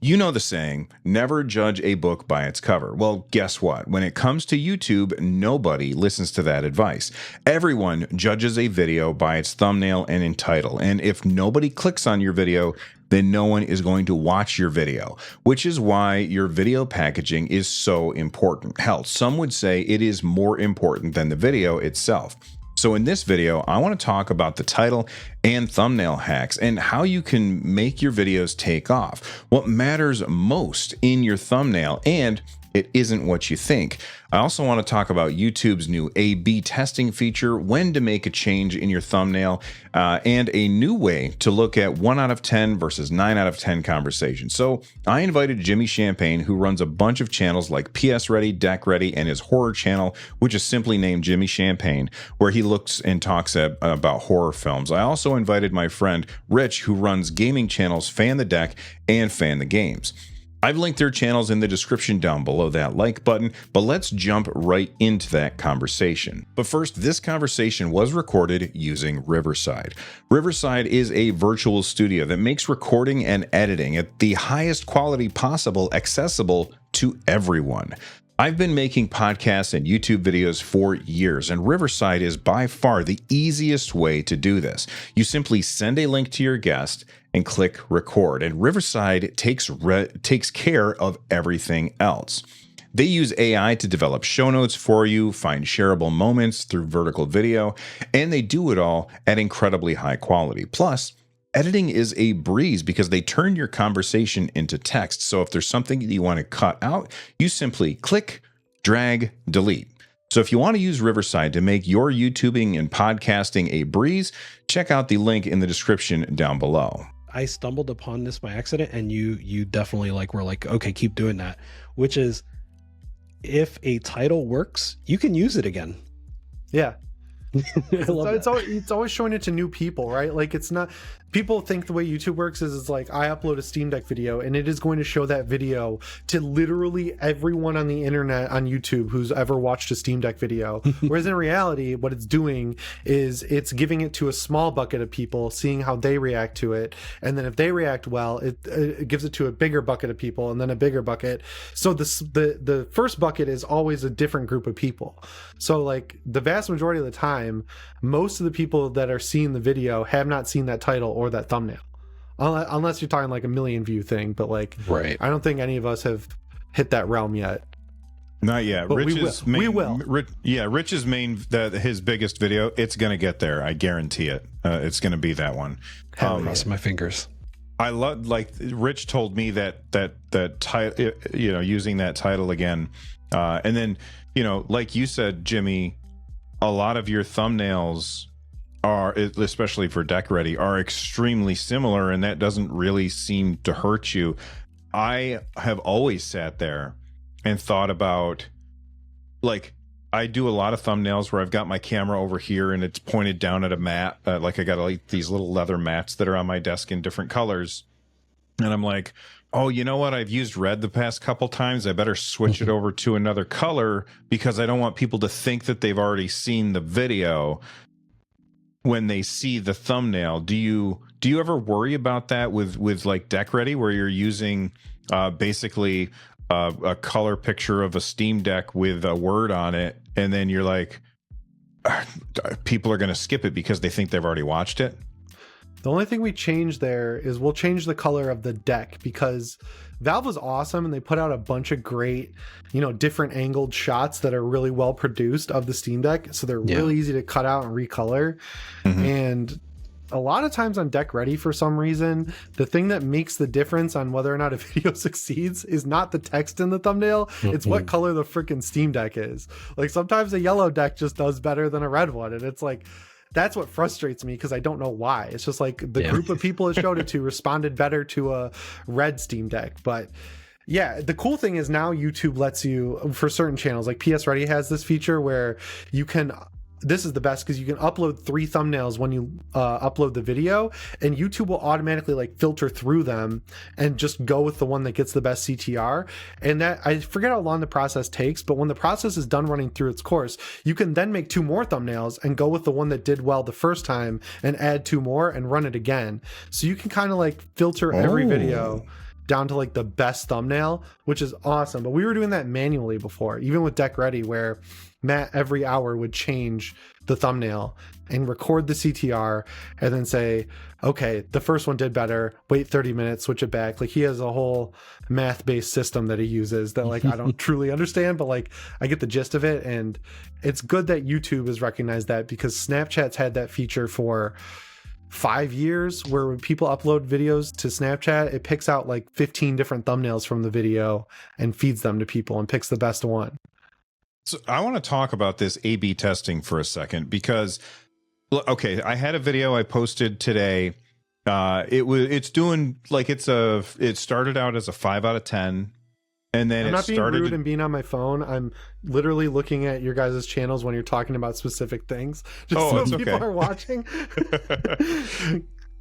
You know the saying, never judge a book by its cover. Well, guess what? When it comes to YouTube, nobody listens to that advice. Everyone judges a video by its thumbnail and in title. And if nobody clicks on your video, then no one is going to watch your video, which is why your video packaging is so important. Hell, some would say it is more important than the video itself. So in this video, I want to talk about the title and thumbnail hacks and how you can make your videos take off, what matters most in your thumbnail, and it isn't what you think. I also want to talk about YouTube's new A/B testing feature, when to make a change in your thumbnail, and a new way to look at 1 out of 10 versus 9 out of 10 conversations. So I invited Jimmy Champagne, who runs a bunch of channels like PS Ready, Deck Ready, and his horror channel, which is simply named Jimmy Champagne, where he looks and talks about horror films. I also invited my friend Rich, who runs gaming channels Fan the Deck and Fan the Games. I've linked their channels in the description down below that like button, but let's jump right into that conversation. But first, this conversation was recorded using Riverside. Riverside is a virtual studio that makes recording and editing at the highest quality possible accessible to everyone. I've been making podcasts and YouTube videos for years, and Riverside is by far the easiest way to do this. You simply send a link to your guest and click record, and Riverside takes care of everything else. They use AI to develop show notes for you, find shareable moments through vertical video, and they do it all at incredibly high quality. Plus, editing is a breeze because they turn your conversation into text. So if there's something that you want to cut out, you simply click, drag, delete. So if you want to use Riverside to make your YouTubing and podcasting a breeze, check out the link in the description down below. I stumbled upon this by accident, and you definitely were like, okay, keep doing that, which is if a title works, you can use it again. Yeah. It's always showing it to new people, right? Like, it's not, people think the way YouTube works is it's like, I upload a Steam Deck video and it is going to show that video to literally everyone on the internet on YouTube who's ever watched a Steam Deck video. Whereas in reality, what it's doing is it's giving it to a small bucket of people, seeing how they react to it, and then if they react well, it gives it to a bigger bucket of people, and then a bigger bucket. So the first bucket is always a different group of people. So like the vast majority of the time, most of the people that are seeing the video have not seen that title or that thumbnail, unless you're talking like a million view thing. But like, right, I don't think any of us have hit that realm yet. Not yet. But Rich's we will. Rich's his biggest video, it's gonna get there. I guarantee it. It's gonna be that one. Cross my fingers. I love, like, Rich told me that title, using that title again, and then like you said, Jimmy, a lot of your thumbnails are, especially for Deck Ready, are extremely similar, and that doesn't really seem to hurt you. I have always sat there and thought about, like, I do a lot of thumbnails where I've got my camera over here and it's pointed down at a mat. Like I got like these little leather mats that are on my desk in different colors. And I'm like, oh, you know what? I've used red the past couple times. I better switch it over to another color because I don't want people to think that they've already seen the video when they see the thumbnail. Do you ever worry about that with like Deck Ready, where you're using basically a color picture of a Steam Deck with a word on it, and then you're like, people are going to skip it because they think they've already watched it? The only thing we change there is we'll change the color of the deck, because Valve was awesome and they put out a bunch of great, different angled shots that are really well produced of the Steam Deck. So they're really easy to cut out and recolor. Mm-hmm. And a lot of times on Deck Ready, for some reason, the thing that makes the difference on whether or not a video succeeds is not the text in the thumbnail. Mm-hmm. It's what color the freaking Steam Deck is. Like, sometimes a yellow deck just does better than a red one. And it's like, that's what frustrates me, because I don't know why. It's just like the group of people it showed it to responded better to a red Steam Deck. But yeah, the cool thing is now YouTube lets you, for certain channels, like PS Ready has this feature where you can, this is the best, because you can upload 3 thumbnails when you upload the video, and YouTube will automatically like filter through them and just go with the one that gets the best CTR. And that, I forget how long the process takes, but when the process is done running through its course, you can then make 2 more thumbnails and go with the one that did well the first time and add 2 more and run it again. So you can kind of like filter every video down to like the best thumbnail, which is awesome. But we were doing that manually before, even with Deck Ready, where Matt every hour would change the thumbnail and record the CTR and then say, okay, the first one did better, wait 30 minutes, switch it back. Like he has a whole math-based system that he uses that like I don't truly understand, but like I get the gist of it. And it's good that YouTube has recognized that, because Snapchat's had that feature for 5 years, where when people upload videos to Snapchat, it picks out like 15 different thumbnails from the video and feeds them to people and picks the best one. So I want to talk about this A/B testing for a second, because, okay, I had a video I posted today. It's doing like it started out as a 5 out of 10, and then I'm not being started rude and being on my phone. I'm literally looking at your guys' channels when you're talking about specific things, just so people are watching.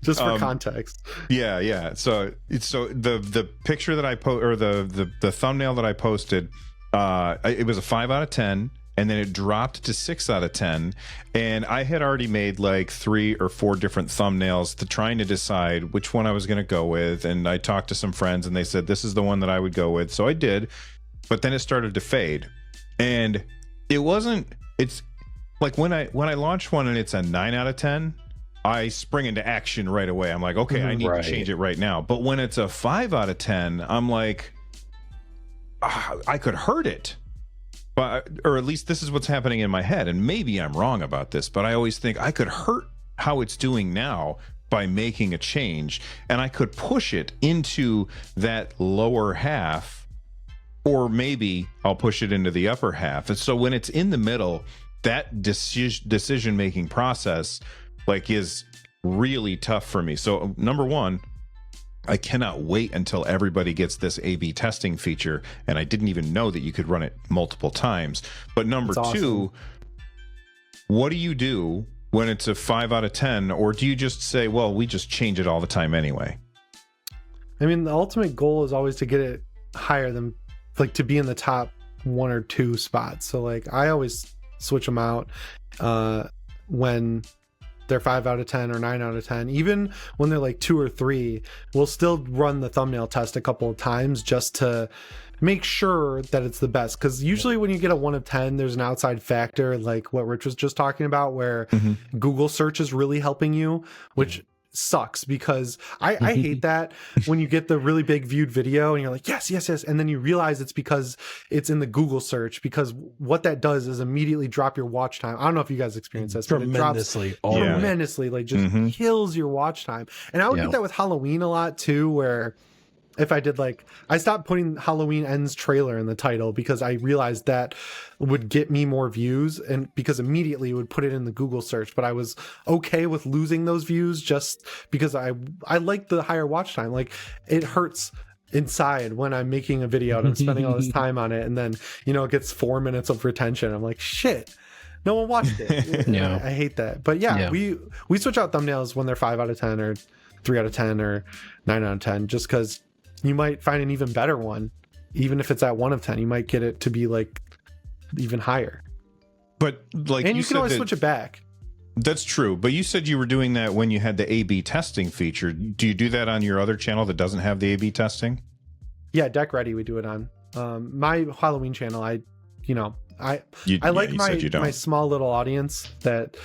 Just for context. Yeah. So the picture that I or the thumbnail that I posted, it was a 5 out of 10, and then it dropped to 6 out of 10. And I had already made like 3 or 4 different thumbnails trying to decide which one I was going to go with. And I talked to some friends and they said, this is the one that I would go with. So I did, but then it started to fade. And it's like when I launch one and it's a 9 out of 10, I spring into action right away. I'm like, okay, I need to change it right now. But when it's a 5 out of 10, I'm like, I could hurt it, but, or at least this is what's happening in my head. And maybe I'm wrong about this, but I always think I could hurt how it's doing now by making a change, and I could push it into that lower half, or maybe I'll push it into the upper half. And so when it's in the middle, that decision-making process like is really tough for me. So number one, I cannot wait until everybody gets this A/B testing feature, and I didn't even know that you could run it multiple times. But number two, what do you do when it's a 5 out of 10, or do you just say, well, we just change it all the time anyway? I mean, the ultimate goal is always to get it higher than, like, to be in the top 1 or 2 spots. So like I always switch them out when they're 5 out of 10 or 9 out of 10. Even when they're like 2 or 3, we'll still run the thumbnail test a couple of times just to make sure that it's the best. Because usually when you get a 1 of 10, there's an outside factor, like what Rich was just talking about, where Google search is really helping you, which sucks, because I hate that when you get the really big viewed video and you're like, yes, and then you realize it's because it's in the Google search, because what that does is immediately drop your watch time. I don't know if you guys experience this, but it drops tremendously, like just kills your watch time. And I would get that with Halloween a lot too, where if I did, like, I stopped putting Halloween Ends trailer in the title because I realized that would get me more views, and because immediately it would put it in the Google search. But I was okay with losing those views just because I like the higher watch time. Like, it hurts inside when I'm making a video and I'm spending all this time on it, and then, you know, it gets 4 minutes of retention. I'm like, shit, no one watched it. I hate that. But we switch out thumbnails when they're 5 out of 10 or 3 out of 10 or 9 out of 10, just because you might find an even better one. Even if it's at 1 of 10, you might get it to be like even higher. But like, and you can always switch it back. That's true. But you said you were doing that when you had the A/B testing feature. Do you do that on your other channel that doesn't have the A/B testing? Yeah, Deck Ready we do it on. My Halloween channel, I like my small little audience that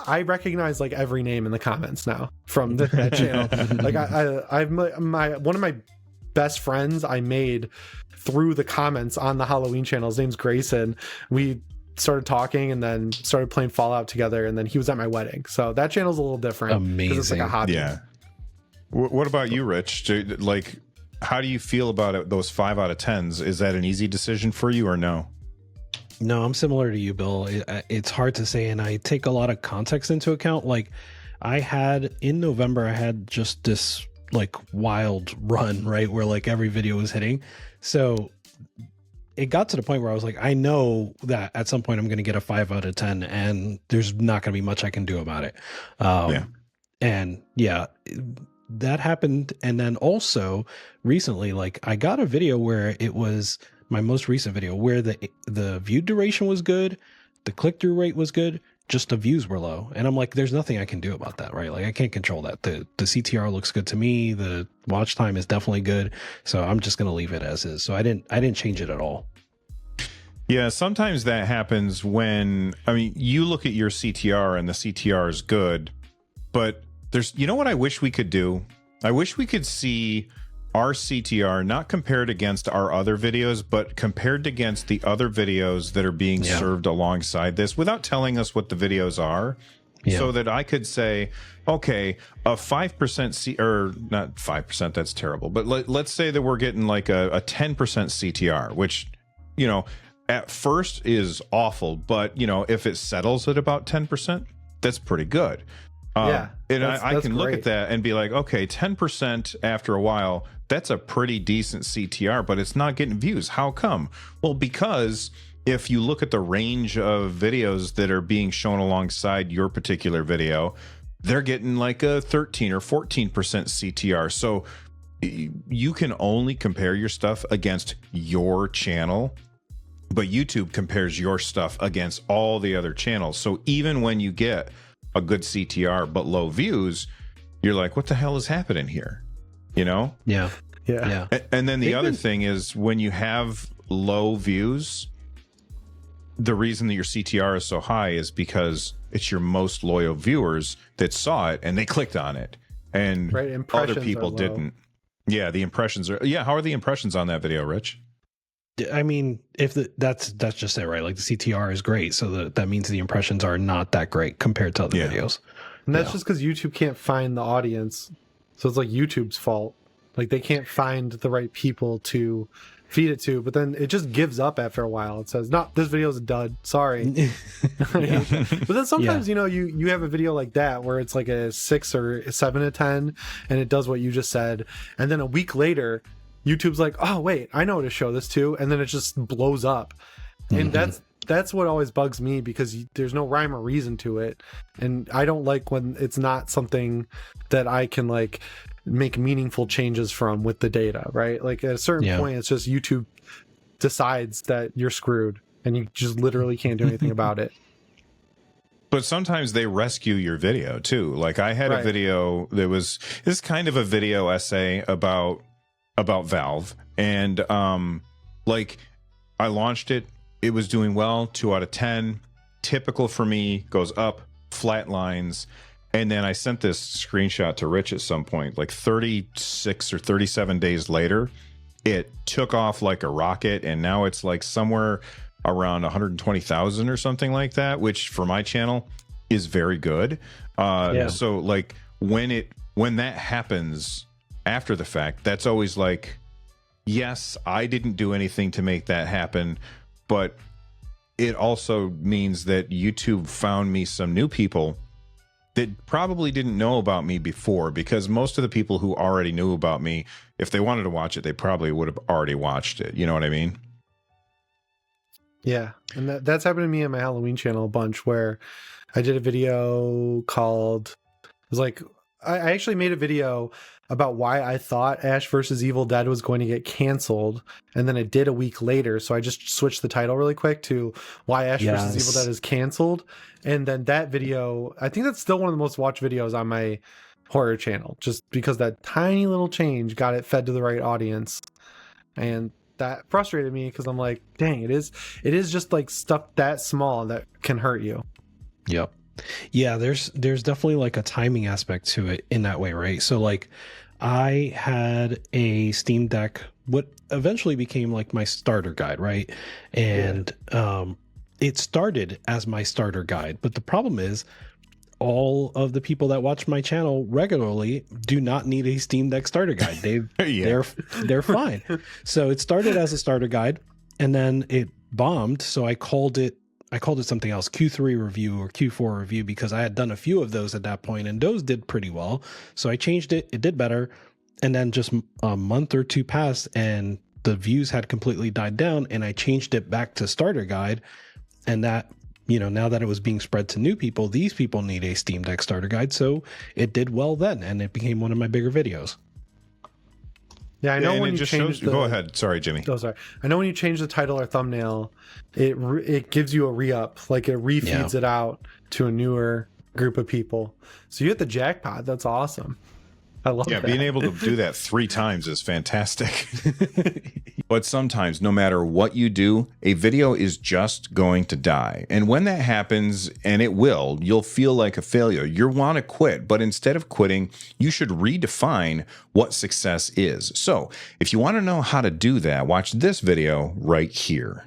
I recognize like every name in the comments now from that channel. Like I've one of my best friends I made through the comments on the Halloween channel. His name's Grayson. We started talking and then started playing Fallout together, and then he was at my wedding. So that channel's a little different. Amazing. It's like a hobby. Yeah. What about you, Rich? How do you feel about it, those 5 out of 10s? Is that an easy decision for you or no? No, I'm similar to you, Bill. It's hard to say, and I take a lot of context into account. Like, in November, I had just this like wild run, right, where like every video was hitting. So it got to the point where I was like, I know that at some point I'm going to get a 5 out of 10, and there's not going to be much I can do about it. And that happened. And then also recently, like, I got a video where it was my most recent video where the view duration was good, the click-through rate was good, just the views were low. And I'm like, there's nothing I can do about that, right? Like I can't control that. The CTR looks good to me. The watch time is definitely good. So I'm just going to leave it as is. So I didn't change it at all. Yeah, sometimes that happens when, I mean, you look at your CTR and the CTR is good, but there's, you know what I wish we could do? I wish we could see our CTR not compared against our other videos, but compared against the other videos that are being served alongside this without telling us what the videos are. Yeah. So that I could say, okay, a 5% or not 5%, that's terrible, but let's say that we're getting like a 10% CTR, which, you know, at first is awful, but you know, if it settles at about 10%, that's pretty good. And I can look at that and be like, okay, 10% after a while, that's a pretty decent CTR, but it's not getting views. How come? Well, because if you look at the range of videos that are being shown alongside your particular video, they're getting like a 13 or 14% CTR. So you can only compare your stuff against your channel, but YouTube compares your stuff against all the other channels. So even when you get a good CTR but low views, you're like, what the hell is happening here? You know? Yeah. And then the other thing is when you have low views, the reason that your CTR is so high is because it's your most loyal viewers that saw it and they clicked on it, and other people didn't. Yeah, the impressions are. Yeah, how are the impressions on that video, Rich? I mean, if that's just it, right? Like the CTR is great, so that means the impressions are not that great compared to other videos. And that's just because YouTube can't find the audience, so it's like YouTube's fault. Like they can't find the right people to feed it to, but then it just gives up after a while. It says, "No, this video is a dud. Sorry." But then sometimes you know you have a video like that where it's like a 6 or a 7 to 10, and it does what you just said, and then a week later, YouTube's like, "Oh wait, I know what to show this to," and then it just blows up. And that's what always bugs me, because there's no rhyme or reason to it, and I don't like when it's not something that I can like make meaningful changes from with the data, right? Like at a certain point, it's just YouTube decides that you're screwed, and you just literally can't do anything about it. But sometimes they rescue your video too. Like I had a video that was this kind of a video essay about Valve, and like I launched it, it was doing well, 2 out of 10, typical for me, goes up, flat lines, and then I sent this screenshot to Rich at some point, like 36 or 37 days later, it took off like a rocket, and now it's like somewhere around 120,000 or something like that, which for my channel is very good. So like when that happens after the fact, that's always like, yes, I didn't do anything to make that happen, but it also means that YouTube found me some new people that probably didn't know about me before, because most of the people who already knew about me, if they wanted to watch it, they probably would have already watched it. You know what I mean? Yeah. And that's happened to me on my Halloween channel a bunch, where I did a video called, it was like, I actually made a video about why I thought Ash vs. Evil Dead was going to get canceled, and then it did a week later. So I just switched the title really quick to why Ash vs. Evil Dead is canceled. And then that video, I think that's still one of the most watched videos on my horror channel, just because that tiny little change got it fed to the right audience. And that frustrated me, because I'm like, dang, it is just like stuff that small that can hurt you. Yep. Yeah, there's definitely like a timing aspect to it in that way, right? So like I had a Steam Deck, what eventually became like my starter guide, right? And it started as my starter guide, but the problem is all of the people that watch my channel regularly do not need a Steam Deck starter guide. They're fine. So it started as a starter guide, and then it bombed, so I called it something else, Q3 review or Q4 review, because I had done a few of those at that point, and those did pretty well. So I changed it. It did better. And then just a month or two passed, and the views had completely died down, and I changed it back to starter guide. And that, you know, now that it was being spread to new people, these people need a Steam Deck starter guide. So it did well then, and it became one of my bigger videos. Yeah, I know when you change go ahead. Sorry, Jimmy. Oh, sorry. I know when you change the title or thumbnail, it gives you a re-up, like it refeeds it out, to a newer group of people. So you hit the jackpot. That's awesome. I love that. Being able to do that 3 times is fantastic. But sometimes, no matter what you do, a video is just going to die. And when that happens, and it will, you'll feel like a failure. You'll want to quit. But instead of quitting, you should redefine what success is. So if you want to know how to do that, watch this video right here.